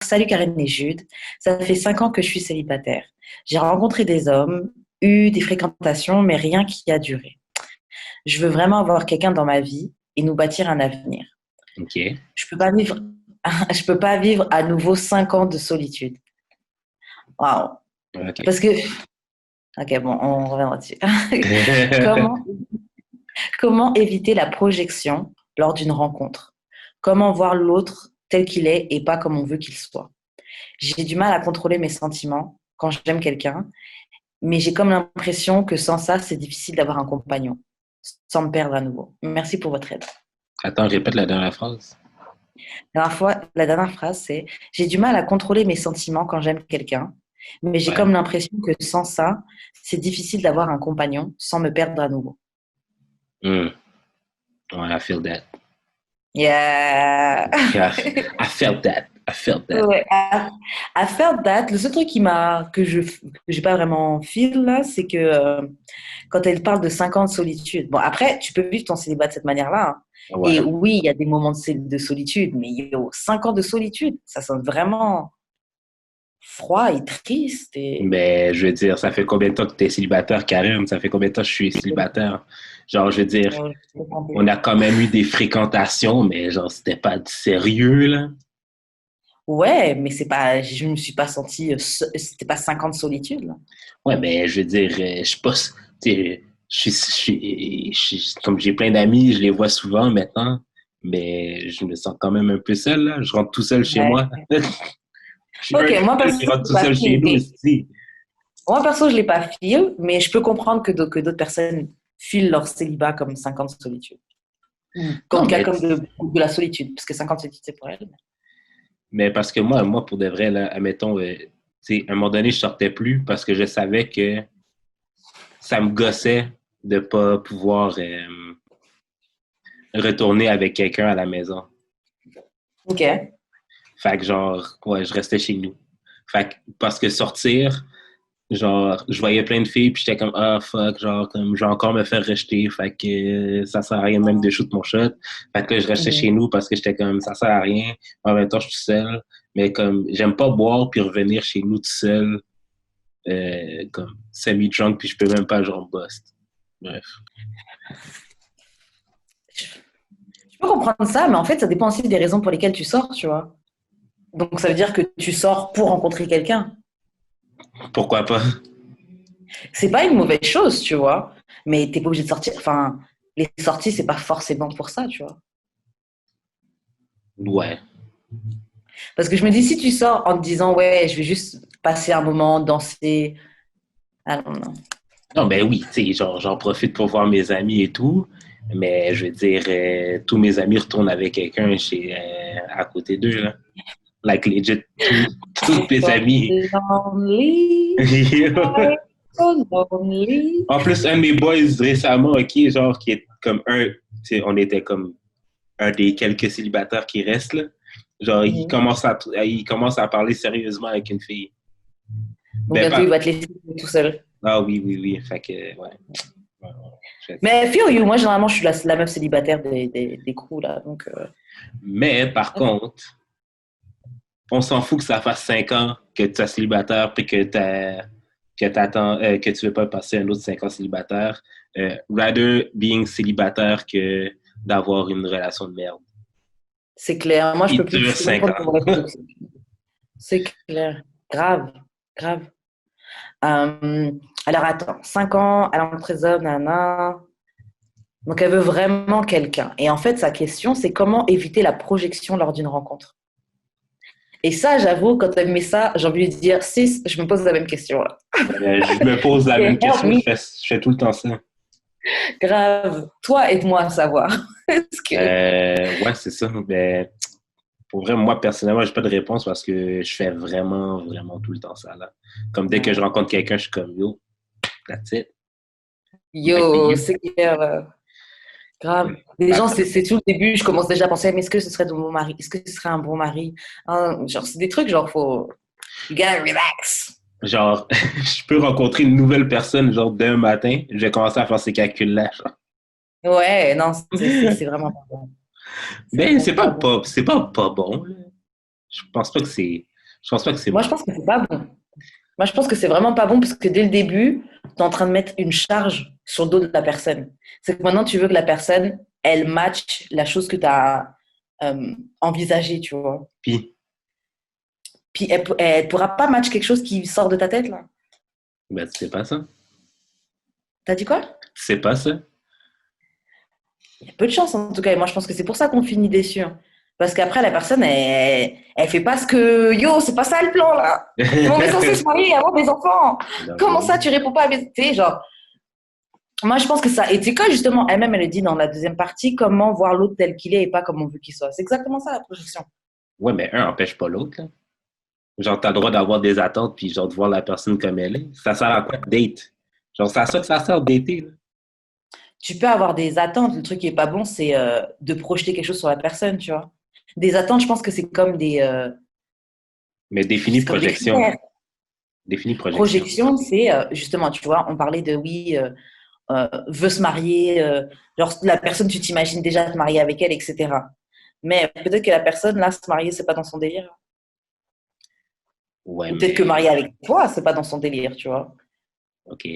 Salut Karen et Jude. Ça fait 5 ans que je suis célibataire. J'ai rencontré des hommes, eu des fréquentations, mais rien qui a duré. Je veux vraiment avoir quelqu'un dans ma vie et nous bâtir un avenir. OK. Je peux pas vivre, je peux pas vivre à nouveau 5 ans de solitude. Waouh. OK. Parce que, ok, bon, on reviendra dessus. Comment, comment éviter la projection lors d'une rencontre? Comment voir l'autre tel qu'il est et pas comme on veut qu'il soit? J'ai du mal à contrôler mes sentiments quand j'aime quelqu'un, mais j'ai comme l'impression que sans ça, c'est difficile d'avoir un compagnon, sans me perdre à nouveau. Merci pour votre aide. Attends, répète la dernière phrase. La dernière phrase, c'est: j'ai du mal à contrôler mes sentiments quand j'aime quelqu'un, mais j'ai Ouais. comme l'impression que sans ça, c'est difficile d'avoir un compagnon, sans me perdre à nouveau. Hmm. Ouais, I feel that. Yeah! Yeah, I felt that. I felt that. Ouais, à faire date, le seul truc que j'ai pas vraiment feel là, c'est que quand elle parle de 5 ans de solitude. Bon, après, tu peux vivre ton célibat de cette manière-là, hein. Et Ouais. oui, il y a des moments de solitude, mais yo, 5 ans de solitude, ça sonne vraiment froid et triste. Et... Mais je veux dire, ça fait combien de temps que tu es célibataire, Karim? Ça fait combien de temps que je suis célibataire? Genre, je veux dire, on a quand même eu des fréquentations, mais genre, c'était pas du sérieux, là. Ouais, mais c'est pas, je me suis pas sentie, c'était pas 5 ans de solitude, là. Ouais, mais je veux dire, je suis pas, tu sais, comme j'ai plein d'amis, je les vois souvent maintenant, mais je me sens quand même un peu seul, là. Je rentre tout seul chez Ouais. moi. Je suis un Ok, moi seul qui perso, rentre je tout l'ai pas seul chez feel, nous aussi. moi, perso, je l'ai pas feel, mais je peux comprendre que d'autres personnes filent leur célibat comme 5 ans de solitude. Ou en Non, tout cas comme de la solitude, parce que 50 solitude, c'est pour elle. mais parce que moi, pour de vrai, là, admettons, tu sais, à un moment donné, je sortais plus parce que je savais que ça me gossait de pas pouvoir retourner avec quelqu'un à la maison. Ok. Fait que genre, ouais, je restais chez nous. Fait que, parce que sortir, genre, je voyais plein de filles, puis j'étais comme, ah, fuck, genre, comme, je vais encore me faire rejeter, fait que ça sert à rien même de shoot mon shot. Fait que là, je restais chez Mhm. nous parce que j'étais comme, ça sert à rien. En même temps, je suis tout seul. Mais comme, j'aime pas boire puis revenir chez nous tout seul, comme, semi-drunk, puis je peux même pas, genre, bust. Bref. Je peux comprendre ça, mais en fait, ça dépend aussi des raisons pour lesquelles tu sors, tu vois. Donc, ça veut dire que tu sors pour rencontrer quelqu'un. Pourquoi pas? C'est pas une mauvaise chose, tu vois. Mais t'es pas obligé de sortir. Enfin, les sorties, c'est pas forcément pour ça, tu vois. Ouais. Parce que je me dis, si tu sors en te disant, ouais, je vais juste passer un moment, danser. Ah non, non. Non, ben oui, tu sais, genre, j'en profite pour voir mes amis et tout, mais je veux dire, tous mes amis retournent avec quelqu'un à côté d'eux, là. Like, legit, toutes mes So amis. lonely, so lonely. En plus, un de mes boys récemment, OK, genre, qui est comme tu sais, on était comme un des quelques célibataires qui restent, là. Genre, Mhm. il commence à parler sérieusement avec une fille. Donc, Ben, bientôt, il pas. va te laisser tout seul. Ah oui, oui, oui. Fait que, ouais. Ouais, ouais. Mais feel you, moi, généralement, je suis la meuf célibataire des crews, là. Donc, Mais, par contre, on s'en fout que ça fasse 5 ans que tu es célibataire puis que tu veux pas passer un autre 5 ans célibataire. Rather being célibataire que d'avoir une relation de merde. c'est clair. Moi, Il dure je peux même 5 prendre ans. mon rêve toxique. C'est clair. Grave, grave. Euh, alors, attends. 5 ans, elle rentre très hommes, nana. Donc, elle veut vraiment quelqu'un. Et en fait, sa question, c'est comment éviter la projection lors d'une rencontre. Et ça, j'avoue, quand elle me met ça, j'ai envie de dire, sis, je me pose la même question, là. Je me pose la même Help question, me, je fais tout le temps ça. grave. Toi, aide-moi à savoir. Est-ce que... Ouais, c'est ça. Ben, pour vrai, moi, personnellement, j'ai pas de réponse parce que je fais vraiment, vraiment tout le temps ça, là. Comme dès que je Ouais. rencontre quelqu'un, je suis comme, yo, that's it. Might be Yo, you. c'est clair. Grave. Les gens, c'est tout le début, je commence déjà à penser, mais est-ce que ce serait de mon mari? Est-ce que ce serait un bon mari? Hein, genre, c'est des trucs, genre, faut. You gotta relax. Genre, je peux rencontrer une nouvelle personne, genre, d'un matin, je vais commencer à faire ces calculs-là. Ouais, non, c'est vraiment pas bon. C'est Ben, vraiment pas bon. c'est pas bon, là. Je pense pas que c'est. Je pense pas que c'est Moi, bon. je pense que c'est pas bon. Moi, je pense que c'est vraiment pas bon parce que dès le début, tu es en train de mettre une charge sur le dos de la personne. C'est que maintenant, tu veux que la personne, elle match la chose que tu as envisagée, tu vois. Puis, Puis elle pourra pas match quelque chose qui sort de ta tête, là. ben, c'est pas ça. T'as dit quoi? C'est pas ça. Il y a peu de chance, en tout cas. Et moi, je pense que c'est pour ça qu'on finit déçu, hein. Parce qu'après, la personne, elle fait pas ce que... Yo, c'est pas ça le plan, là. On est censé se marier et avoir des enfants. Comment ça, tu réponds pas à mes... Tu sais, genre... Moi, je pense que ça... Et c'est quoi, justement, elle-même, elle le dit dans la deuxième partie, comment voir l'autre tel qu'il est et pas comme on veut qu'il soit. C'est exactement ça, la projection. Ouais, mais un empêche pas l'autre, là. Genre, t'as le droit d'avoir des attentes, puis genre, de voir la personne comme elle est. Ça sert à quoi de date? Genre, c'est à ça que ça sert de dater, là. Tu peux avoir des attentes. Le truc qui est pas bon, c'est de projeter quelque chose sur la personne, tu vois. Des attentes, je pense que Mais définis c'est comme des projection. critères. Définis projection. Projection, c'est justement, tu vois, on parlait de oui, veut se marier, genre la personne, tu t'imagines déjà te marier avec elle, etc. Mais peut-être que la personne, là, se marier, c'est pas dans son délire. Ouais, Ou peut-être que mais... marier avec toi, c'est pas dans son délire, tu vois. OK.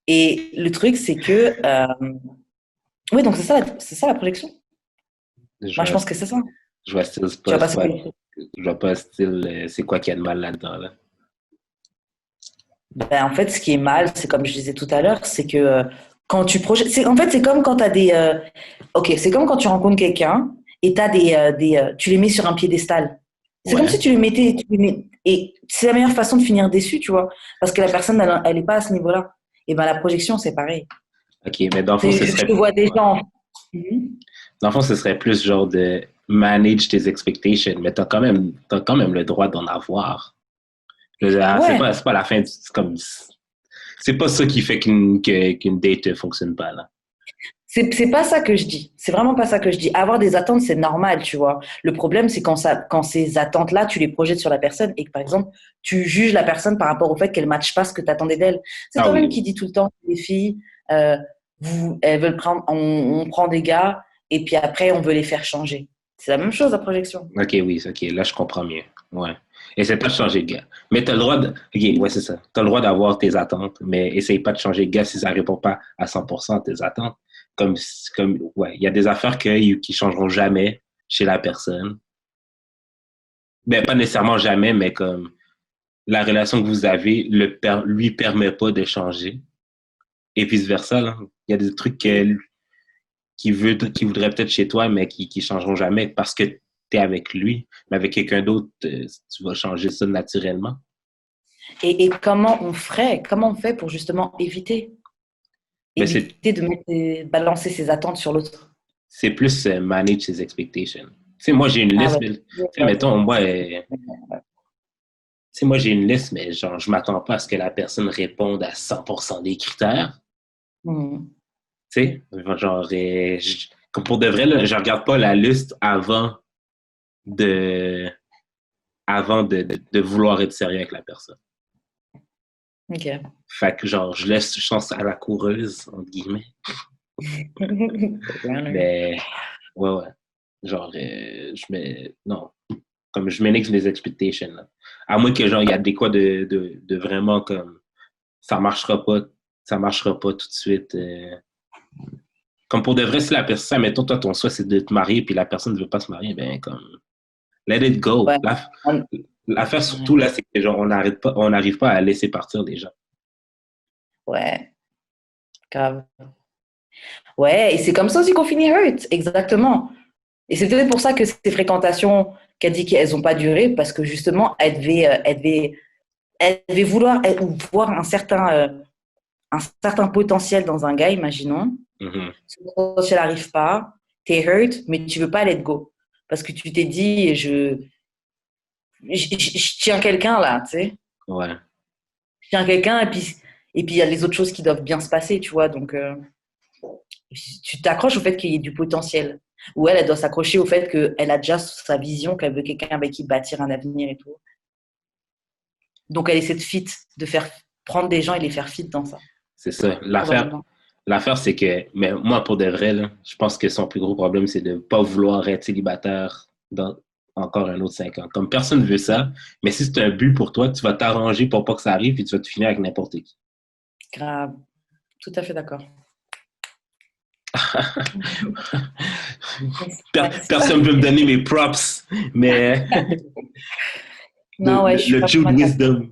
Et le truc, c'est que, oui, donc c'est ça la projection. Je Moi, je vois, pense que c'est ça. je vois style, Tu vas pas se... je vois pas style, c'est quoi qu'il y a de mal là-dedans, là. Ben, en fait, ce qui est mal, c'est comme je disais tout à l'heure, c'est que quand tu projettes, en fait, c'est comme quand tu as ok, c'est comme quand tu rencontres quelqu'un et t'as tu les mets sur un piédestal. C'est comme Ouais. si tu les mettais, et c'est la meilleure façon de finir déçu, tu vois, parce que la personne, elle est pas à ce niveau-là. Et ben la projection, c'est pareil. OK, mais dans le fond, ce Je te serait... vois Ouais. déjà en... Mhm. Dans le fond, ce serait plus genre de manage tes expectations, mais t'as quand même le droit d'en avoir. Je veux dire, Ouais, c'est pas la fin, c'est comme... C'est pas ça qui fait qu'une date ne fonctionne pas, là. c'est pas ça que je dis. C'est vraiment pas ça que je dis. Avoir des attentes, c'est normal, tu vois. Le problème, c'est quand ces attentes-là, tu les projettes sur la personne et que, par exemple, tu juges la personne par rapport au fait qu'elle ne matche pas ce que tu attendais d'elle. C'est Ah oui, toi-même qui oui. dis tout le temps que les filles, euh, elles veulent on prend des gars et puis après, on veut les faire changer. C'est la même chose, la projection. OK, oui, OK, là, je comprends mieux. Ouais. Et c'est pas de changer de gars. Mais t'as le droit de... OK, ouais, c'est ça. T'as le droit d'avoir tes attentes, mais essaye pas de changer de gars si ça répond pas à 100% à tes attentes. Ouais, il y a des affaires qui changeront jamais chez la personne. Ben, pas nécessairement jamais, mais comme la relation que vous avez lui permet pas de changer. Et vice-versa, là. Il y a des trucs qui voudrait peut-être chez toi, mais qui changeront jamais parce que tu es avec lui. Mais avec quelqu'un d'autre, tu vas changer ça naturellement. Et comment on fait pour justement Mais éviter de balancer ses attentes sur l'autre? c'est plus manage ses expectations. Tu sais, moi, j'ai une Ah liste, ouais. mais, tu sais, mettons, moi, j'ai une liste, mais genre, je m'attends pas à ce que la personne réponde à 100% des critères. Mhm. Tu sais, genre, comme pour de vrai, là, je regarde pas la liste de, de vouloir être sérieux avec la personne. Ok. Fait que genre, je laisse chance à la coureuse, entre guillemets. Mais ouais, ouais. Genre, je mets. Non. Comme je m'énixe mes expectations. Là. À moins que genre, il y a des quoi de vraiment comme ça marchera pas. Ça marchera pas tout de suite. Comme pour de vrai, si la personne, mettons, toi, ton souhait, c'est de te marier, puis la personne ne veut pas se marier, ben comme let it go. Ouais. On- L'affaire surtout là, c'est que genre on n'arrive pas à laisser partir des gens. Ouais, grave. Ouais, et c'est comme ça aussi qu'on finit hurt, exactement. Et c'est peut-être pour ça que ces fréquentations qu'elle dit qu'elles n'ont pas duré, parce que justement, elle devait vouloir ou voir un certain potentiel dans un gars, imaginons. Mhm. Ce potentiel n'arrive pas, t'es hurt, mais tu veux pas let go. Parce que tu t'es dit, je tiens quelqu'un là, tu sais. Ouais. Je tiens quelqu'un et puis il y a les autres choses qui doivent bien se passer, tu vois. Donc, tu t'accroches au fait qu'il y ait du potentiel. Ou elle doit s'accrocher au fait qu'elle a déjà sa vision, qu'elle veut quelqu'un avec qui bâtir un avenir et tout. Donc, elle essaie de faire prendre des gens et les faire fit dans ça, C'est ça. probablement. L'affaire, c'est que, mais moi, pour de vrai, là, je pense que son plus gros problème, c'est de ne pas vouloir être célibataire encore un autre 5 ans. Comme personne ne veut ça, mais si c'est un but pour toi, tu vas t'arranger pour pas que ça arrive et tu vas te finir avec n'importe qui. Grave. Tout à fait d'accord. Personne ne veut me donner mes props, mais Non, ouais, je suis le pas Jude d'accord. Wisdom.